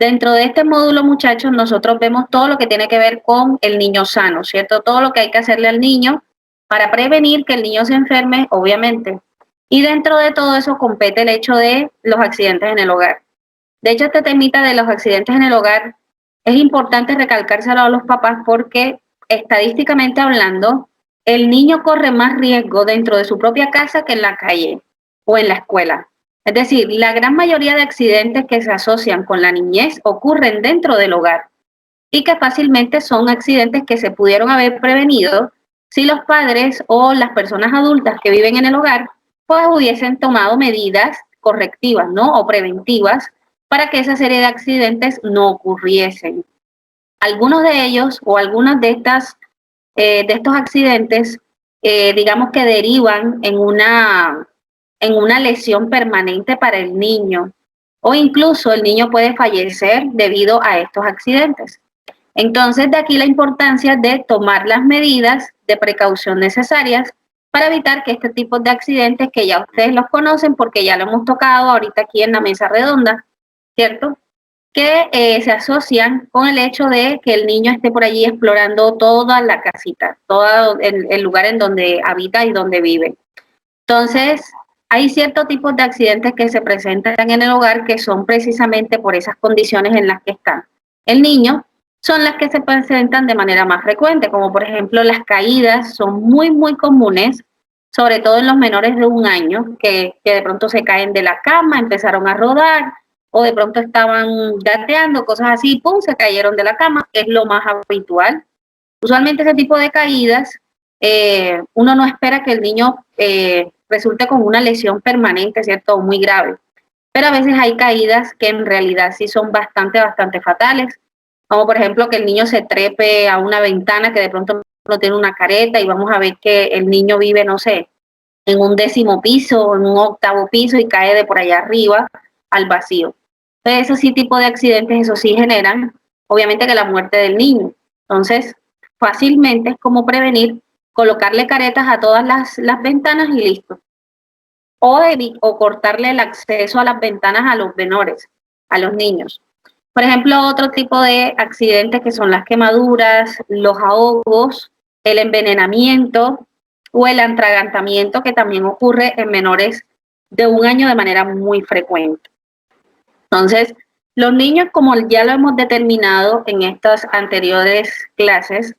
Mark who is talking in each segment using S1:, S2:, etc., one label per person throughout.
S1: Dentro de este módulo, muchachos, nosotros vemos todo lo que tiene que ver con el niño sano, ¿cierto? Todo lo que hay que hacerle al niño para prevenir que el niño se enferme, obviamente. Y dentro de todo eso compete el hecho de los accidentes en el hogar. De hecho, este temita de los accidentes en el hogar es importante recalcárselo a los papás porque estadísticamente hablando, el niño corre más riesgo dentro de su propia casa que en la calle o en la escuela. Es decir, la gran mayoría de accidentes que se asocian con la niñez ocurren dentro del hogar y que fácilmente son accidentes que se pudieron haber prevenido si los padres o las personas adultas que viven en el hogar pues hubiesen tomado medidas correctivas, ¿no? O preventivas para que esa serie de accidentes no ocurriesen. Algunos de ellos o algunas de estos accidentes, digamos que derivan en una lesión permanente para el niño o incluso el niño puede fallecer debido a estos accidentes. Entonces, de aquí la importancia de tomar las medidas de precaución necesarias para evitar que este tipo de accidentes, que ya ustedes los conocen porque ya lo hemos tocado ahorita aquí en la mesa redonda, ¿cierto? Que se asocian con el hecho de que el niño esté por allí explorando toda la casita, todo el lugar en donde habita y donde vive. Entonces, hay ciertos tipos de accidentes que se presentan en el hogar que son precisamente por esas condiciones en las que está el niño, son las que se presentan de manera más frecuente, como por ejemplo las caídas son muy, muy comunes, sobre todo en los menores de 1 año, que de pronto se caen de la cama, empezaron a rodar, o de pronto estaban gateando, cosas así, pum, se cayeron de la cama, es lo más habitual. Usualmente ese tipo de caídas, uno no espera que el niño resulte con una lesión permanente, ¿cierto? O muy grave. Pero a veces hay caídas que en realidad sí son bastante, bastante fatales, como por ejemplo que el niño se trepe a una ventana que de pronto no tiene una careta y vamos a ver que el niño vive, no sé, en un 10.º piso o en un 8.º piso y cae de por allá arriba al vacío. Entonces, esos sí tipo de accidentes, eso sí generan, obviamente, que la muerte del niño. Entonces, fácilmente es como prevenir colocarle caretas a todas las ventanas y listo. O cortarle el acceso a las ventanas a los menores, a los niños. Por ejemplo, otro tipo de accidentes que son las quemaduras, los ahogos, el envenenamiento o el atragantamiento que también ocurre en menores de 1 año de manera muy frecuente. Entonces, los niños, como ya lo hemos determinado en estas anteriores clases,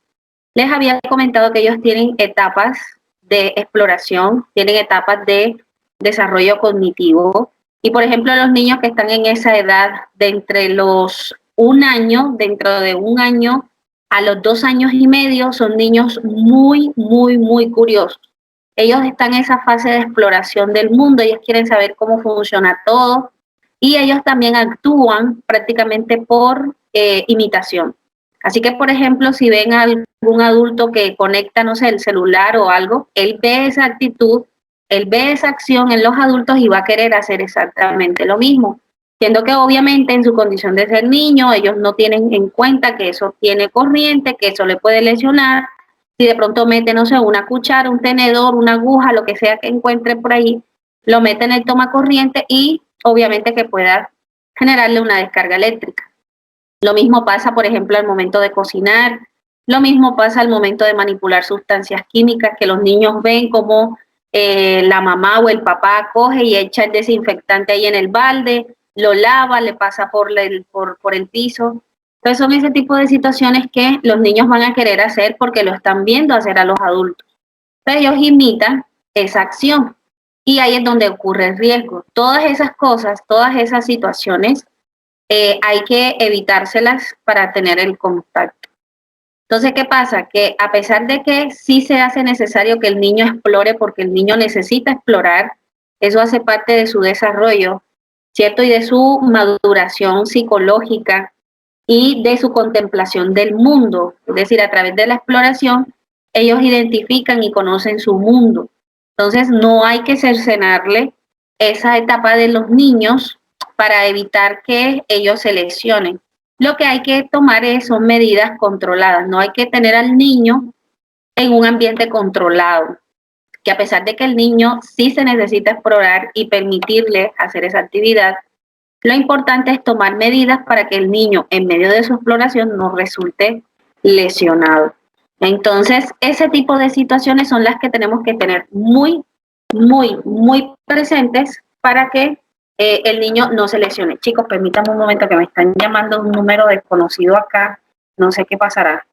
S1: les había comentado que ellos tienen etapas de exploración, tienen etapas de desarrollo cognitivo. Y por ejemplo, los niños que están en esa edad de entre los 1 año, dentro de 1 año a los 2 años y medio, son niños muy, muy, muy curiosos. Ellos están en esa fase de exploración del mundo, ellos quieren saber cómo funciona todo y ellos también actúan prácticamente por imitación. Así que, por ejemplo, si ven a algún adulto que conecta, no sé, el celular o algo, él ve esa actitud, él ve esa acción en los adultos y va a querer hacer exactamente lo mismo. Siendo que obviamente en su condición de ser niño, ellos no tienen en cuenta que eso tiene corriente, que eso le puede lesionar. Si de pronto mete, no sé, una cuchara, un tenedor, una aguja, lo que sea que encuentre por ahí, lo mete en el tomacorriente y obviamente que pueda generarle una descarga eléctrica. Lo mismo pasa, por ejemplo, al momento de cocinar, lo mismo pasa al momento de manipular sustancias químicas, que los niños ven como la mamá o el papá coge y echa el desinfectante ahí en el balde, lo lava, le pasa por el piso. Entonces son ese tipo de situaciones que los niños van a querer hacer porque lo están viendo hacer a los adultos. Entonces ellos imitan esa acción y ahí es donde ocurre el riesgo. Todas esas cosas, todas esas situaciones hay que evitárselas para tener el contacto. Entonces, ¿qué pasa? Que a pesar de que sí se hace necesario que el niño explore, porque el niño necesita explorar, eso hace parte de su desarrollo, ¿cierto? Y de su maduración psicológica y de su contemplación del mundo. Es decir, a través de la exploración, ellos identifican y conocen su mundo. Entonces, no hay que cercenarle esa etapa de los niños para evitar que ellos se lesionen. Lo que hay que tomar son medidas controladas. No hay que tener al niño en un ambiente controlado, que a pesar de que el niño sí se necesita explorar y permitirle hacer esa actividad, Lo importante es tomar medidas para que el niño en medio de su exploración no resulte lesionado. Entonces, ese tipo de situaciones son las que tenemos que tener muy presentes para que el niño no se lesione. Chicos, permítanme un momento que me están llamando un número desconocido acá. No sé qué pasará.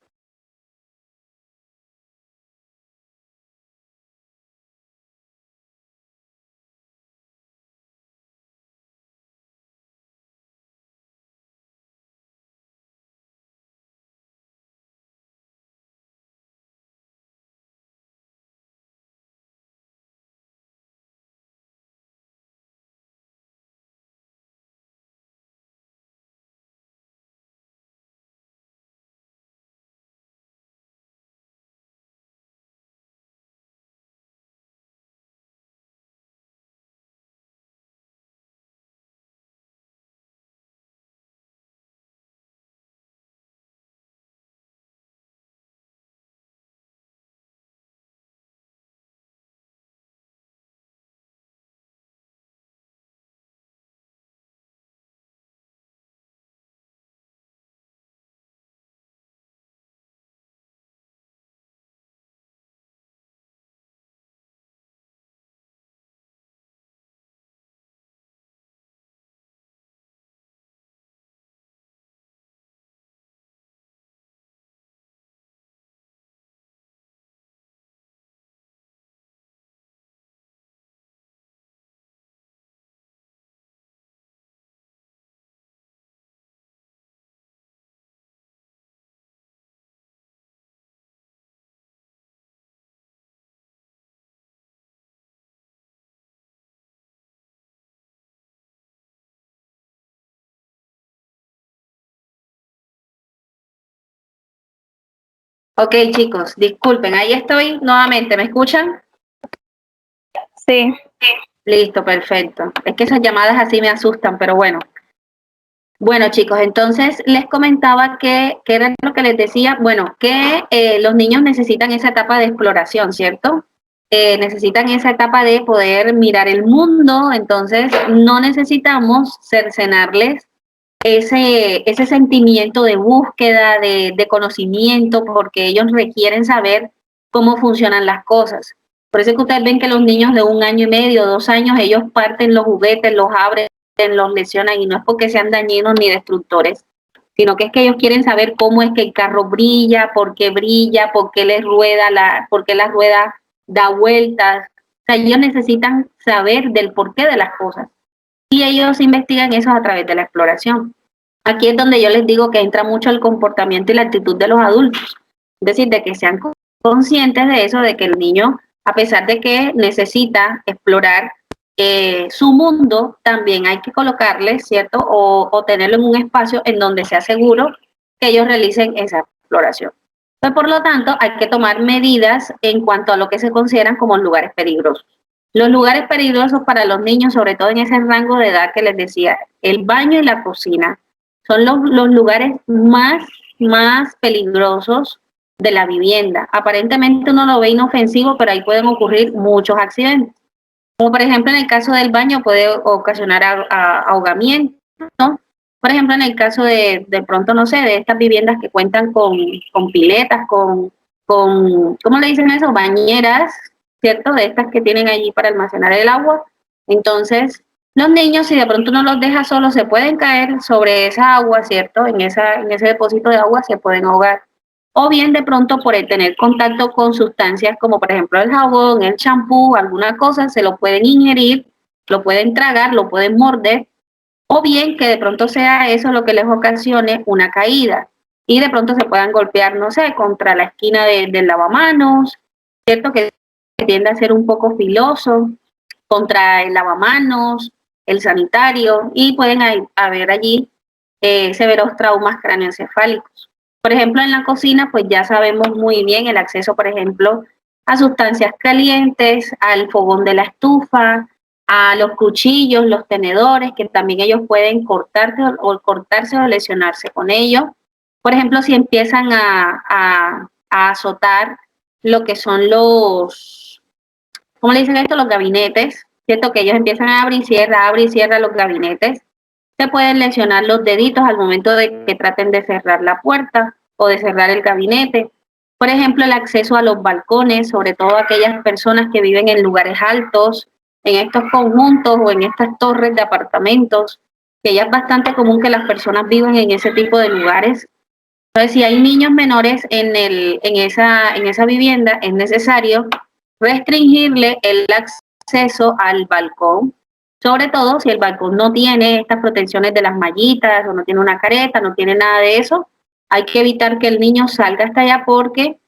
S1: Ok, chicos, disculpen, ahí estoy nuevamente. ¿Me escuchan?
S2: Sí.
S1: Listo, perfecto. Es que esas llamadas así me asustan, pero bueno. Bueno, chicos, entonces les comentaba que era lo que les decía, bueno, que los niños necesitan esa etapa de exploración, ¿cierto? Necesitan esa etapa de poder mirar el mundo, entonces no necesitamos cercenarles ese sentimiento de búsqueda, de conocimiento, porque ellos requieren saber cómo funcionan las cosas. Por eso es que ustedes ven que los niños de 1 año y medio, 2 años, ellos parten los juguetes, los abren, los lesionan, y no es porque sean dañinos ni destructores, sino que es que ellos quieren saber cómo es que el carro brilla, por qué les rueda por qué la rueda da vueltas. O sea, ellos necesitan saber del porqué de las cosas. Y ellos investigan eso a través de la exploración. Aquí es donde yo les digo que entra mucho el comportamiento y la actitud de los adultos. Es decir, de que sean conscientes de eso, de que el niño, a pesar de que necesita explorar su mundo, también hay que colocarle, ¿cierto? O tenerlo en un espacio en donde sea seguro que ellos realicen esa exploración. Pues, por lo tanto, hay que tomar medidas en cuanto a lo que se consideran como lugares peligrosos. Los lugares peligrosos para los niños, sobre todo en ese rango de edad que les decía, el baño y la cocina, son los lugares más peligrosos de la vivienda. Aparentemente uno lo ve inofensivo, pero ahí pueden ocurrir muchos accidentes. Como por ejemplo en el caso del baño puede ocasionar ahogamiento, ¿no? Por ejemplo en el caso de pronto, no sé, de estas viviendas que cuentan con piletas, ¿cómo le dicen eso? Bañeras, ¿cierto? De estas que tienen allí para almacenar el agua. Entonces, los niños, si de pronto uno los deja solos, se pueden caer sobre esa agua, ¿cierto? En ese depósito de agua se pueden ahogar. O bien de pronto por el tener contacto con sustancias como por ejemplo el jabón, el champú, alguna cosa, se lo pueden ingerir, lo pueden tragar, lo pueden morder, o bien que de pronto sea eso lo que les ocasione una caída y de pronto se puedan golpear, no sé, contra la esquina del lavamanos, ¿cierto? Que tiende a ser un poco filoso, contra el lavamanos, el sanitario, y pueden haber allí severos traumas craneoencefálicos. Por ejemplo, en la cocina, pues ya sabemos muy bien el acceso, por ejemplo, a sustancias calientes, al fogón de la estufa, a los cuchillos, los tenedores, que también ellos pueden cortarse o lesionarse con ellos. Por ejemplo, si empiezan a azotar lo que son ¿cómo le dicen esto? Los gabinetes, ¿cierto? Que ellos empiezan a abrir y cierra los gabinetes. se pueden lesionar los deditos al momento de que traten de cerrar la puerta o de cerrar el gabinete. Por ejemplo, el acceso a los balcones, sobre todo aquellas personas que viven en lugares altos, en estos conjuntos o en estas torres de apartamentos, que ya es bastante común que las personas vivan en ese tipo de lugares. Entonces, si hay niños menores en esa vivienda, es necesario restringirle el acceso al balcón, sobre todo si el balcón no tiene estas protecciones de las mallitas o no tiene una careta, no tiene nada de eso. Hay que evitar que el niño salga hasta allá porque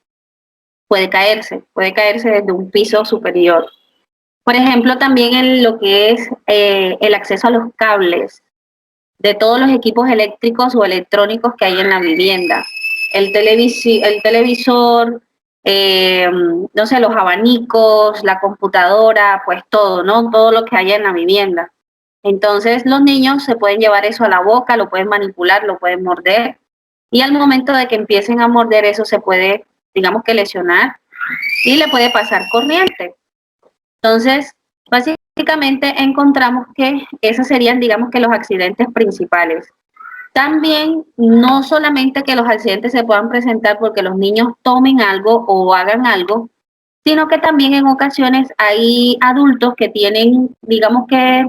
S1: puede caerse desde un piso superior. Por ejemplo, también en lo que es el acceso a los cables de todos los equipos eléctricos o electrónicos que hay en la vivienda. El televisor, no sé, los abanicos, la computadora, pues todo, ¿no? Todo lo que haya en la vivienda. Entonces los niños se pueden llevar eso a la boca, lo pueden manipular, lo pueden morder. Y al momento de que empiecen a morder eso se puede, digamos que lesionar y le puede pasar corriente. Entonces, básicamente encontramos que esos serían, digamos que los accidentes principales. También, no solamente que los accidentes se puedan presentar porque los niños tomen algo o hagan algo, sino que también en ocasiones hay adultos que tienen, digamos que,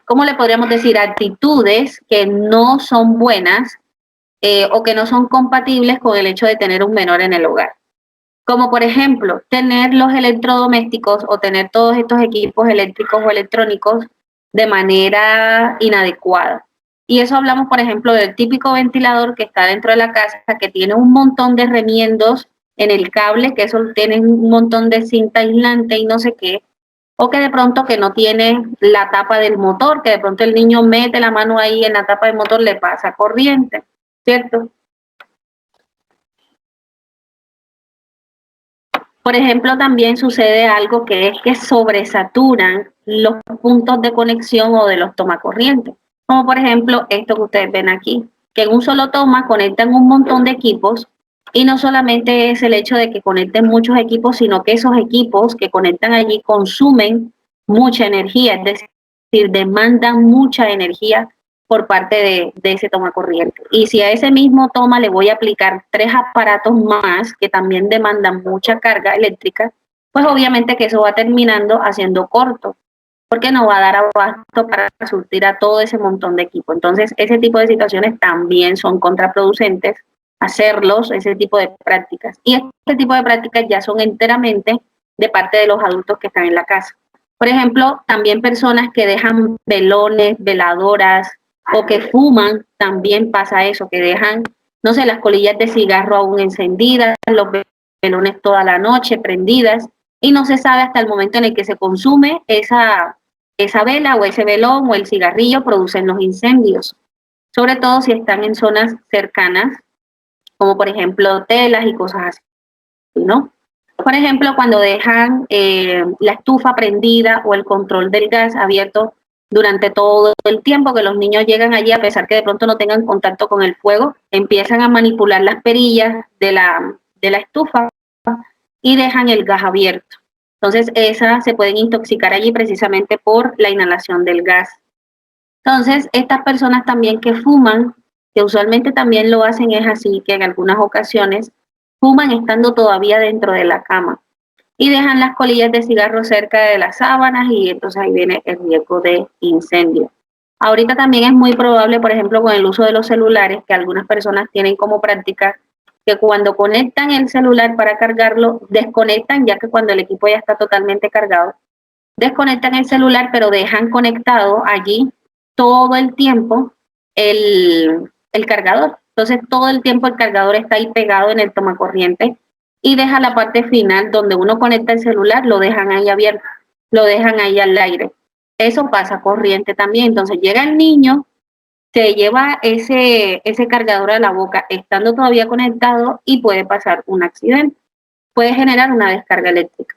S1: ¿cómo le podríamos decir? Actitudes que no son buenas o que no son compatibles con el hecho de tener un menor en el hogar. Como por ejemplo, tener los electrodomésticos o tener todos estos equipos eléctricos o electrónicos de manera inadecuada. Y eso hablamos, por ejemplo, del típico ventilador que está dentro de la casa, que tiene un montón de remiendos en el cable, que eso tiene un montón de cinta aislante y no sé qué, o que de pronto que no tiene la tapa del motor, que de pronto el niño mete la mano ahí en la tapa del motor, le pasa corriente, ¿cierto? Por ejemplo, también sucede algo que es que sobresaturan los puntos de conexión o de los tomacorrientes, como por ejemplo esto que ustedes ven aquí, que en un solo toma conectan un montón de equipos y no solamente es el hecho de que conecten muchos equipos, sino que esos equipos que conectan allí consumen mucha energía, es decir, demandan mucha energía por parte de ese toma corriente. Y si a ese mismo toma le voy a aplicar 3 aparatos más que también demandan mucha carga eléctrica, pues obviamente que eso va terminando haciendo corto, porque no va a dar abasto para surtir a todo ese montón de equipo. Entonces, ese tipo de situaciones también son contraproducentes hacerlos, ese tipo de prácticas. Y este tipo de prácticas ya son enteramente de parte de los adultos que están en la casa. Por ejemplo, también personas que dejan velones, veladoras, o que fuman, también pasa eso, que dejan, no sé, las colillas de cigarro aún encendidas, los velones toda la noche prendidas, y no se sabe hasta el momento en el que se consume esa vela o ese velón o el cigarrillo, producen los incendios, sobre todo si están en zonas cercanas, como por ejemplo hoteles y cosas así, ¿no? Por ejemplo, cuando dejan la estufa prendida o el control del gas abierto durante todo el tiempo que los niños llegan allí, a pesar que de pronto no tengan contacto con el fuego, empiezan a manipular las perillas de la estufa y dejan el gas abierto. Entonces, esas se pueden intoxicar allí precisamente por la inhalación del gas. Entonces, estas personas también que fuman, que usualmente también lo hacen, es así, que en algunas ocasiones fuman estando todavía dentro de la cama y dejan las colillas de cigarro cerca de las sábanas y entonces ahí viene el riesgo de incendio. Ahorita también es muy probable, por ejemplo, con el uso de los celulares, que algunas personas tienen como práctica que cuando conectan el celular para cargarlo, desconectan, ya que cuando el equipo ya está totalmente cargado, desconectan el celular, pero dejan conectado allí todo el tiempo el cargador. Entonces todo el tiempo el cargador está ahí pegado en el tomacorriente y deja la parte final donde uno conecta el celular, lo dejan ahí abierto, lo dejan ahí al aire. Eso pasa corriente también. Entonces llega el niño, se lleva ese cargador a la boca estando todavía conectado y puede pasar un accidente. Puede generar una descarga eléctrica.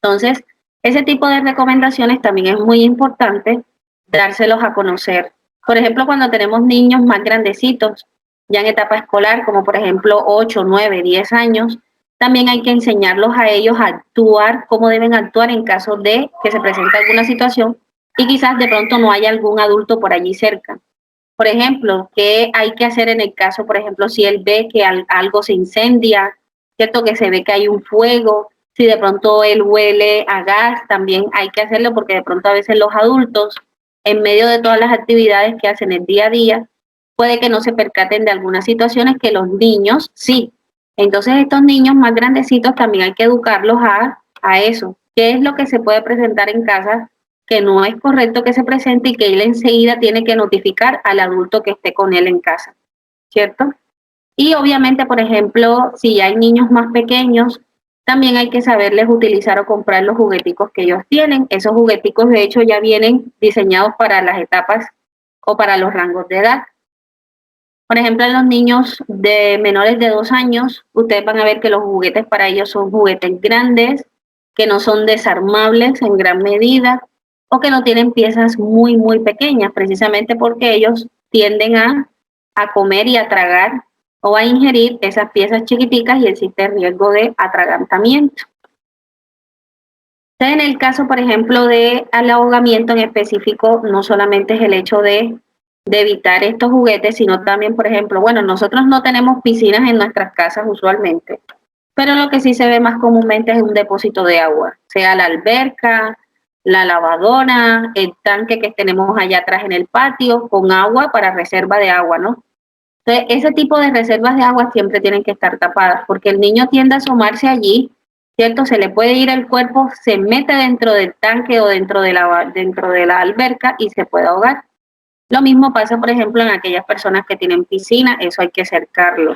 S1: Entonces, ese tipo de recomendaciones también es muy importante dárselos a conocer. Por ejemplo, cuando tenemos niños más grandecitos, ya en etapa escolar, como por ejemplo 8, 9, 10 años, también hay que enseñarlos a ellos a actuar, cómo deben actuar en caso de que se presente alguna situación y quizás de pronto no haya algún adulto por allí cerca. Por ejemplo, ¿qué hay que hacer en el caso, por ejemplo, si él ve que algo se incendia, cierto que se ve que hay un fuego, si de pronto él huele a gas, también hay que hacerlo porque de pronto a veces los adultos, en medio de todas las actividades que hacen el día a día, puede que no se percaten de algunas situaciones que los niños sí. Entonces estos niños más grandecitos también hay que educarlos a eso. ¿Qué es lo que se puede presentar en casa que no es correcto que se presente y que él enseguida tiene que notificar al adulto que esté con él en casa, ¿cierto? Y obviamente, por ejemplo, si hay niños más pequeños, también hay que saberles utilizar o comprar los jugueticos que ellos tienen. Esos jugueticos, de hecho, ya vienen diseñados para las etapas o para los rangos de edad. Por ejemplo, en los niños de menores de 2 años, ustedes van a ver que los juguetes para ellos son juguetes grandes, que no son desarmables en gran medida, o que no tienen piezas muy, muy pequeñas, precisamente porque ellos tienden a comer y a tragar o a ingerir esas piezas chiquiticas y existe riesgo de atragantamiento. Entonces, en el caso, por ejemplo, del ahogamiento en específico, no solamente es el hecho de evitar estos juguetes, sino también, por ejemplo, bueno, nosotros no tenemos piscinas en nuestras casas usualmente, pero lo que sí se ve más comúnmente es un depósito de agua, sea la alberca, la lavadora, el tanque que tenemos allá atrás en el patio, con agua para reserva de agua, ¿no? Entonces, ese tipo de reservas de agua siempre tienen que estar tapadas, porque el niño tiende a asomarse allí, ¿cierto? Se le puede ir el cuerpo, se mete dentro del tanque o dentro de la alberca y se puede ahogar. Lo mismo pasa, por ejemplo, en aquellas personas que tienen piscina, eso hay que cercarlo.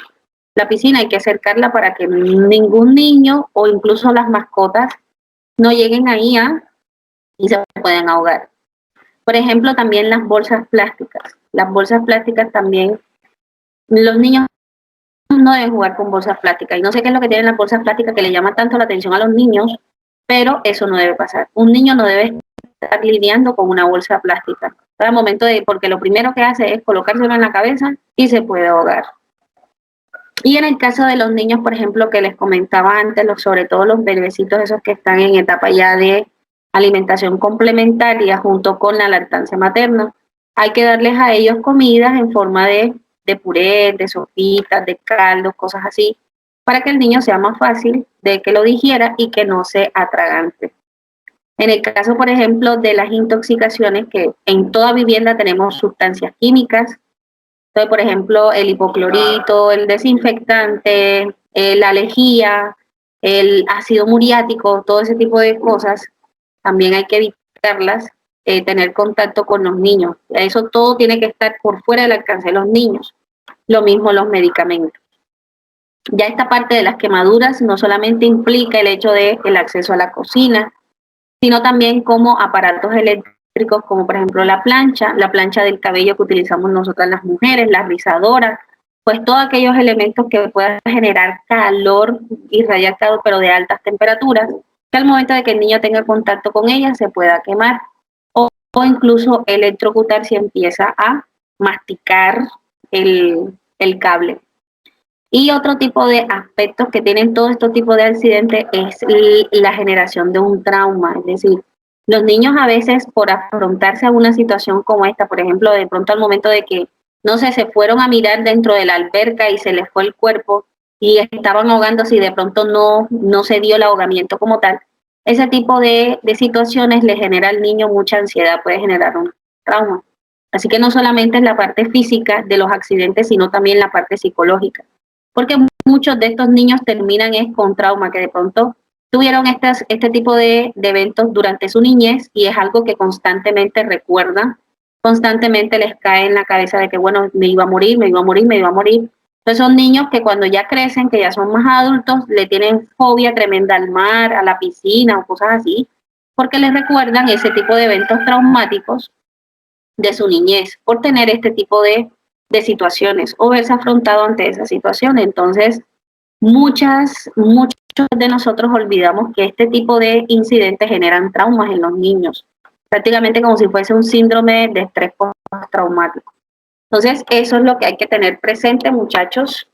S1: La piscina hay que cercarla para que ningún niño o incluso las mascotas no lleguen ahí y se puedan ahogar. Por ejemplo, también las bolsas plásticas. Las bolsas plásticas también, los niños no deben jugar con bolsas plásticas. Y no sé qué es lo que tienen las bolsas plásticas que le llama tanto la atención a los niños, pero eso no debe pasar. Un niño no debe estar lidiando con una bolsa plástica. Al momento porque lo primero que hace es colocárselo en la cabeza y se puede ahogar. Y en el caso de los niños, por ejemplo, que les comentaba antes, sobre todo los bebecitos esos que están en etapa ya de alimentación complementaria junto con la lactancia materna, hay que darles a ellos comidas en forma de puré, de sopitas, de caldos, cosas así, para que el niño sea más fácil de que lo digiera y que no se atragante. En el caso, por ejemplo, de las intoxicaciones, que en toda vivienda tenemos sustancias químicas, entonces, por ejemplo, el hipoclorito, el desinfectante, la lejía, el ácido muriático, todo ese tipo de cosas, también hay que evitarlas, tener contacto con los niños. Eso todo tiene que estar por fuera del alcance de los niños. Lo mismo los medicamentos. Ya esta parte de las quemaduras no solamente implica el hecho del acceso a la cocina, sino también como aparatos eléctricos, como por ejemplo la plancha del cabello que utilizamos nosotras las mujeres, la rizadora, pues todos aquellos elementos que puedan generar calor irradiar calor, pero de altas temperaturas, que al momento de que el niño tenga contacto con ellas se pueda quemar o incluso electrocutar si empieza a masticar el cable. Y otro tipo de aspectos que tienen todo este tipo de accidentes es la generación de un trauma, es decir, los niños a veces por afrontarse a una situación como esta, por ejemplo, de pronto al momento de que, no sé, se fueron a mirar dentro de la alberca y se les fue el cuerpo y estaban ahogándose y de pronto no se dio el ahogamiento como tal, ese tipo de situaciones le genera al niño mucha ansiedad, puede generar un trauma. Así que no solamente es la parte física de los accidentes, sino también la parte psicológica. Porque muchos de estos niños terminan con trauma, que de pronto tuvieron este tipo de eventos durante su niñez y es algo que constantemente recuerdan, constantemente les cae en la cabeza de que, bueno, me iba a morir, me iba a morir, me iba a morir. Entonces son niños que cuando ya crecen, que ya son más adultos, le tienen fobia tremenda al mar, a la piscina o cosas así, porque les recuerdan ese tipo de eventos traumáticos de su niñez por tener este tipo de situaciones o verse afrontado ante esa situación. Entonces, muchos de nosotros olvidamos que este tipo de incidentes generan traumas en los niños, prácticamente como si fuese un síndrome de estrés postraumático. Entonces, eso es lo que hay que tener presente, muchachos,